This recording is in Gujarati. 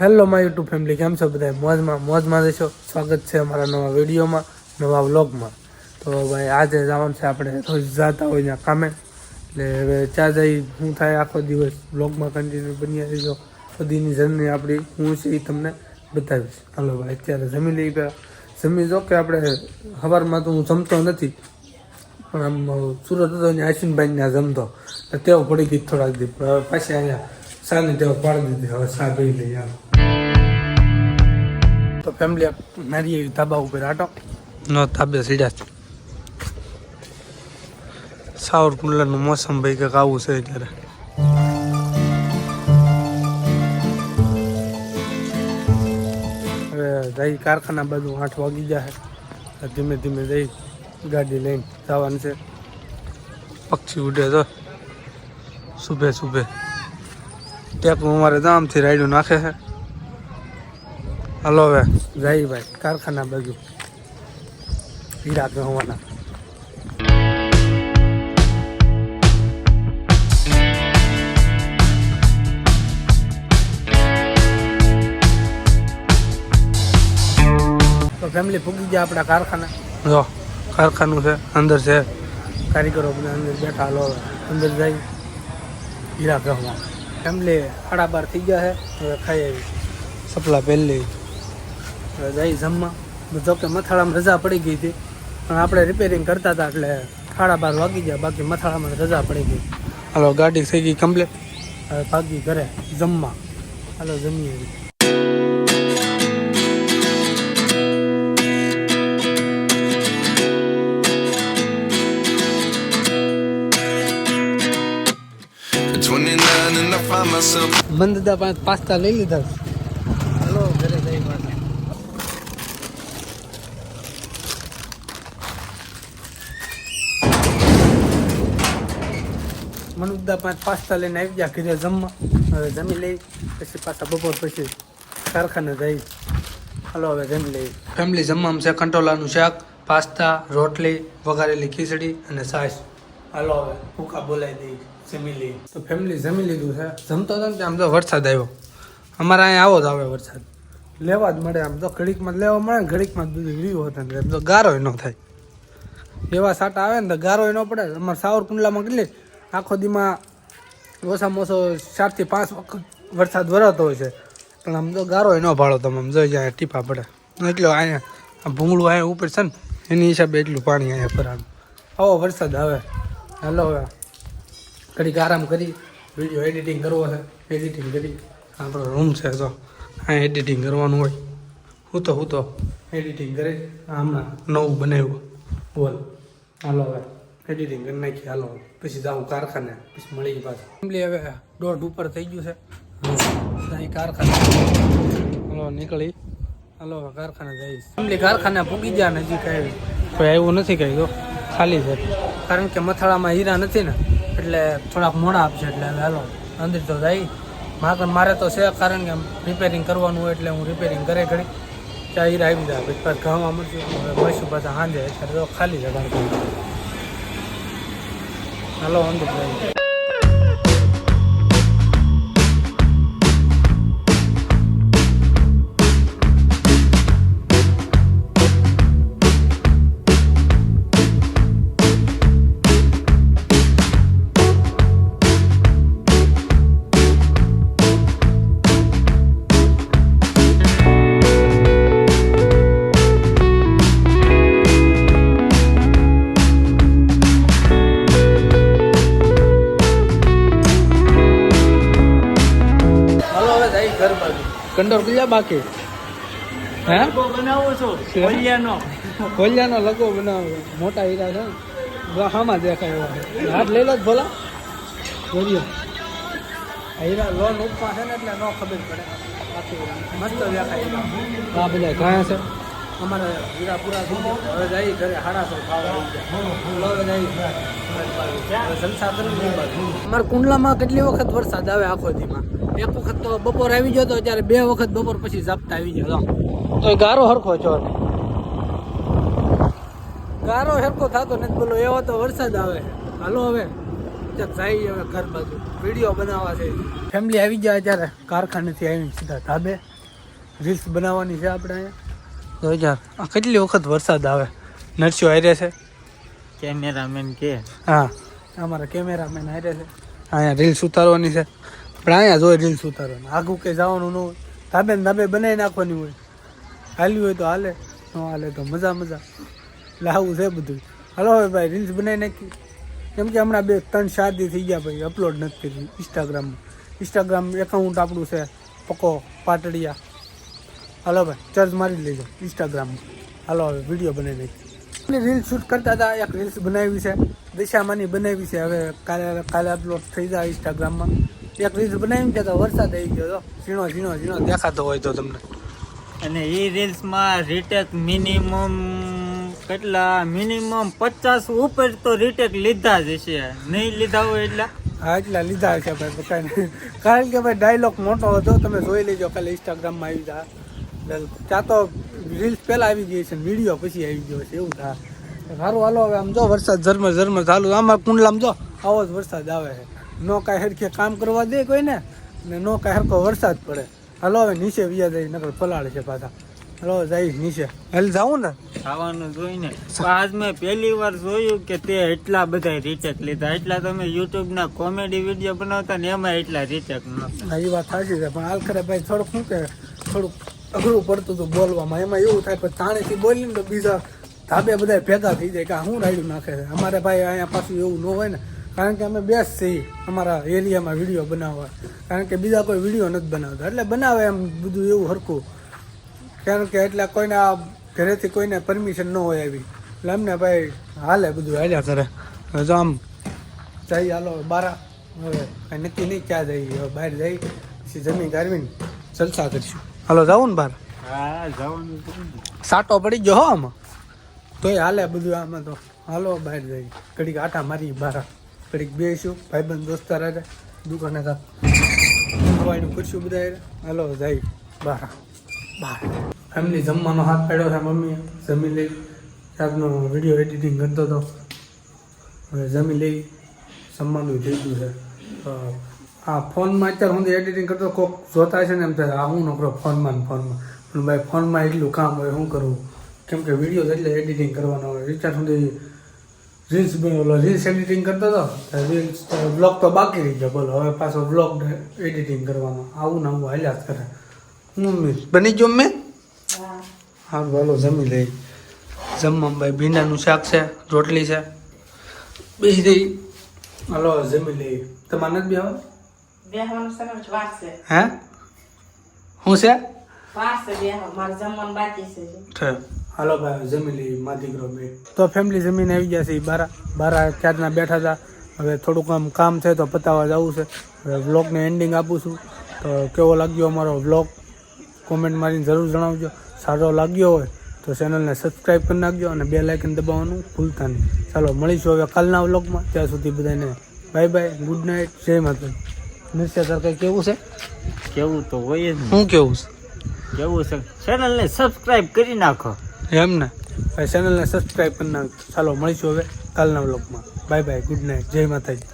હેલો માય યુટ્યુબ ફેમિલી, કેમ છો બધા? મોજમાં જશો. સ્વાગત છે અમારા નવા વિડીયોમાં, નવા વ્લોગમાં. તો ભાઈ આજે જવાનું છે આપણે રોજ જતા હોય ત્યાં કામે, એટલે હવે ચા જઈ શું થાય આખો દિવસ વ્લોગમાં કન્ટિન્યુ બની રહીજો. સુધીની જર્ની આપણી હું છે એ તમને બતાવીશ. હાલો ભાઈ અત્યારે જમી લઈ ગયા. જમી જો કે આપણે સવારમાં તો હું જમતો નથી, પણ આમ સુરત હતો ત્યાં આશીનભાઈ ત્યાં જમતો, ટેવ પડી ગઈ થોડાક દી. પાછી અહીંયા સાની ટેવ પાડી દીધી, હવે સા પી લઈ આમ. તો ફેમિલી મારી એવી ધાબા ઉપર આટો ન ધાબે સીધા સાવરકુંડલાનું મોસમ ભાઈ કંઈક આવું છે અત્યારે. હવે જઈ કારખાના બાજુ 8 વાગી જાય, ધીમે ધીમે જઈ ગાડી લઈને જવાનું છે. પક્ષી ઉડે તો સુબે ટેકનું અમારે દામથી રાયડું નાખે છે. હલો હવે જઈ ભાઈ કારખાના બાજુ હીરા ગહવાના. તો ફેમિલી પૂગી ગયા આપણા કારખાના. જો કારખાનું છે, અંદર છે કારીગરો બધા અંદર બેઠા. હલો અંદર જઈ હીરા ગહવા. ફેમિલી 12:30 થઈ ગયા છે. હવે ખાઈ આવી, સપલા પહેલી હવે જઈ જમવા. જો કે મથાળામાં રજા પડી ગઈ હતી, પણ આપણે રિપેરિંગ કરતા હતા એટલે 12:30 વાગી ગયા. બાકી મથાળામાં રજા પડી ગઈ. હાલો ગાડી થઈ ગઈ કમ્પ્લીટ. હવે ભાગી ઘરે જમવા. હાલો જમીએ. મંદદા પાસ્તા લઈ લીધા. હલો ઘરે જઈ પાછા. મનુદા પાસ્તા લઈને આવી ગયા ઘરે જમવા. હવે જમી લઈ પછી પાછા બપોર પછી કારખાને જઈ. હલો હવે જમી લઈ. ફેમિલી જમવામાં છે કંટોલાનું શાક, પાસ્તા, રોટલી, વઘારેલી ખીચડી અને છાશ. હાલો હવે ભૂકા બોલાવી દઈ. જમી લઈ. તો ફેમિલી જમી લીધું છે. જમતો હતો ને આમ તો વરસાદ આવ્યો. અમારે અહીંયા આવો જ આવે વરસાદ, લેવા જ મળે. આમ તો ઘડીકમાં લેવા મળે ને ઘડીકમાં જ બધું રીવો હતો ને એમ તો ગારોય ન થાય. એવા સાટા આવે ને તો ગારોય ન પડે. અમારે સાવરકુંડલામાં કેટલી આખો દીમાં ઓછામાં ઓછો 4 થી 5 વખત વરસાદ વરાતો હોય છે, પણ આમ તો ગારોય ન ભાળો. તમે આમ જોઈ જાય ટીપા પડે એટલે અહીંયા આ ભૂંગળું અહીંયા ઉપર છે ને એની હિસાબે એટલું પાણી અહીંયા ભરાનું. આવો વરસાદ આવે. હાલો હવે ઘડીક આરામ કરી વિડીયો એડિટિંગ કરવો છે. એડિટિંગ કરી આપણો રૂમ છે તો અહીંયા એડિટિંગ કરવાનું હોય. હું તો એડિટિંગ કરી હમણાં નવું બનાવ્યું બોલ. હાલો હવે એડિટિંગ કરી નાખી. હાલો પછી જાઉં કારખાને, પછી મળી પાછું. ફેમિલી હવે 1:30 ઉપર થઈ ગયું છે. અહીં કારખાને હલો નીકળી. હાલો હવે કારખાને જઈશ. ફેમિલી કારખાને પૂગી ગયા ને હજી કાંઈ કોઈ આવ્યું નથી. કાંઈ તો ખાલી છે, કારણ કે મથાળામાં હીરા નથી ને એટલે થોડાક મોડા આપશે. એટલે હવે હાલો અંદર તો જાય. મારે તો છે, કારણ કે રિપેરિંગ કરવાનું હોય એટલે હું રિપેરિંગ કરે ઘડી ત્યાં હીરા આવી જાય. પછી પાછા ઘઉં મળશું બસું પાછા સાંજે. અત્યારે તો ખાલી છે કારખાનું. હાલો અંદર જાય. કંડોર ક્યાં બાકી હે બનાવો છો? કોલિયાનો લગો બનાવો. મોટા હીરા છે હામાં દેખાય એવા. હાથ લઈ લો જ ભોલા. જોજો હીરા લોન ઉપમાં છે ને એટલે ન ખબર પડે. બાકી મસ્ત દેખાય. આ બધા ઘણા છે અમારે હીરા પૂરા થઈ ગયા. હવે જઈ ઘરે 7:30 ખાવા જઈ જલસા કરી. અમારા કુંડલામાં કેટલી વખત વરસાદ આવે આખો દીમાં. એક વખત તો બપોર આવી ગયો તો, ત્યારે 2 વખત બપોર પછી ઝાપટા આવી ગયો તો ગારો હરખો છો. ગારો હરખો થતો નથી બોલો, એવો તો વરસાદ આવે. હાલો હવે જાય હવે ઘર બાજુ વિડીયો બનાવવા છે. ફેમિલી આવી ગયા અત્યારે કારખાનેથી આવીને સીધા ધાબે. રીલ્સ બનાવવાની છે આપણે અહીંયા. તો યાર આ કેટલી વખત વરસાદ આવે. નરસિંહ હારે છે, કેમેરામેન કે હા અમારા કેમેરામેન હારે છે. અહીંયા રીલ્સ ઉતારવાની છે. પણ અહીંયા જોઈએ રીલ્સ ઉતારવાની. આગું કે જવાનું ન હોય, ધાબે ને ધાબે બનાવી નાખવાની હોય. હાલ્યું હોય તો હાલે, ન હાલે તો મજા એટલે આવું છે બધું. હાલો હવે ભાઈ રીલ્સ બનાવી નાખી. કેમ કે હમણાં 2-3-4 દી થઈ ગયા ભાઈ અપલોડ નથી કરી ઇન્સ્ટાગ્રામમાં. ઇન્સ્ટાગ્રામ એકાઉન્ટ આપણું છે પકો પાટડિયા. હાલો ભાઈ ચર્ચ મારી લેજો ઇન્સ્ટાગ્રામમાં. હાલો હવે વિડીયો બનાવી નાખી. રીલ્સ શૂટ કરતા હતા, એક રીલ્સ બનાવી છે દિશામાંની બનાવી છે. હવે કાલે અપલોડ થઈ જાય ઇન્સ્ટાગ્રામમાં. એક રીલ્સ બનાવી છે તો વરસાદ આવી ગયો, ઝીણો દેખાતો હોય તો તમને. અને એ રીલ્સમાં રીટેક મિનિમમ 50 ઉપર તો રીટેક લીધા જ હશે. નહીં લીધા હોય એટલે હા એટલા લીધા હશે ભાઈ પકાઈને. કારણ કે ભાઈ ડાયલોગ મોટો હતો, તમે જોઈ લેજો કાલે ઇન્સ્ટાગ્રામમાં આવી જાય. ત્યાં તો રીલ્સ પહેલાં આવી ગઈ છે, વિડીયો પછી આવી ગયો છે, એવું થાય. સારું હાલો હવે આમ જો વરસાદ ઝરમર ચાલુ. આમાં કુંડલામાં જો આવો જ વરસાદ આવે છે. નો કાંઈ હરખે કામ કરવા દે કોઈને ને નો કાંઈ હરખો વરસાદ પડે. હાલો હવે નીચે વ્યા જાય, નકર પલાળે છે પાછા. હાલો જાય નીચે. હાલ જાવું ને ખાવાનું જોઈને આજ મેં પહેલી વાર જોયું કે તે એટલા બધા રીટેક લીધા. એટલા તમે યુટ્યુબના કોમેડી વિડીયો બનાવતા ને એમાં એટલા રીટેક ન. એ વાત સાચી છે, પણ હાલ ખરે ભાઈ થોડુંક શું કે થોડુંક અઘરું પડતું હતું બોલવામાં. એમાં એવું થાય પણ તાણેથી બોલીને તો બીજા ધાબે બધા ભેગા થઈ જાય કે શું રાયડું નાખે છે. અમારે ભાઈ અહીંયા પાછું એવું ન હોય ને, કારણ કે અમે બેસ્ટ છીએ અમારા એરિયામાં વિડીયો બનાવવા. કારણ કે બીજા કોઈ વિડીયો નથી બનાવતા, એટલે બનાવે એમ બધું એવું હરખું. કારણ કે એટલે કોઈને આ ઘરેથી કોઈને પરમિશન ન હોય આવી, એટલે અમને ભાઈ હાલે બધું હાલ્યા કરે. હવે જો આમ જઈ હાલો બારા. હવે કાંઈ નક્કી નહીં ક્યાં જઈએ. હવે બહાર જઈ પછી જમી ગારવીને જલસા કરીશું. હાલો જાવું ને બહાર. હા જવાનું. સાટો પડી ગયો હો આમાં, તોય હાલે બધું આમાં તો. હાલો બહાર જઈ ઘડીક આટા મારી બારા, ઘડીક બેસીશું ભાઈબંધ દોસ્તાર હારે દુકાને તા હવાઈનું કરશું બધા. હાલો જઈ બહાર. ફેમિલી જમવાનો હાથ પાડ્યો છે મમ્મીએ. જમી લઈ. રાતનો વિડીયો એડિટિંગ કરતો હતો, હવે જમી લઈ. જમવાનું થઈ ગયું છે. આ ફોનમાં અત્યારે હું એડિટિંગ કરતો કોક જોતા છે ને એમ થાય આ હું નકરો ફોનમાં પણ ભાઈ ફોનમાં એટલું કામ હોય શું કરવું. કેમ કે વિડીયો એટલે એડિટિંગ કરવાનો હોય. વિચાર સુધી રીલ્સ એડિટિંગ કરતો હતો, રીલ્સ બ્લોગ તો બાકી રહી ગયો. બોલો હવે પાછો બ્લોગ એડિટિંગ કરવાનો. આવું ને આવું હાલ્યા જ કરે. મમ્મી બની ગયો મેં. હા બોલો જમી લઈ. જમવામાં ભાઈ ભીંડાનું શાક છે, રોટલી છે, બેસી દઈ. હાલો જમી લઈ. તમારે નથી બેહવા? બેહવાનું સરસ વાર છે. હે શું છે? વાર છે બેહવા, મારે જમવાનું બાકી છે. હાલો ભાઈ જમી લઈ મા દીકરો બે. તો ફેમિલી જમીને આવી ગયા છે. બારા ક્યારના બેઠા હતા. હવે થોડુંક કામ છે તો પતાવવા જવું છે. હવે વ્લોગને એન્ડિંગ આપું છું. તો કેવો લાગ્યો અમારો વ્લોગ કોમેન્ટ મારીને જરૂર જણાવજો. સારો લાગ્યો હોય તો ચેનલને સબસ્ક્રાઈબ કરી નાખજો અને બેલ આઇકન દબાવવાનું ભૂલતા નહીં. ચાલો મળીશું હવે કાલના વ્લોગમાં. ત્યાં સુધી બધાને બાય બાય, ગુડ નાઇટ, જય માતા. નિશ્ચય સર કંઈ કેવું છે? કેવું તો હોય જ ને. શું કેવું છે? કેવું છે ચેનલને સબસ્ક્રાઇબ કરી નાખો. એમ ને ભાઈ ચેનલને સબસ્ક્રાઈબ કરી નાખજો. ચાલો મળીશું હવે કાલના વ્લોગમાં. બાય બાય, ગુડ નાઇટ, જય માતાજી.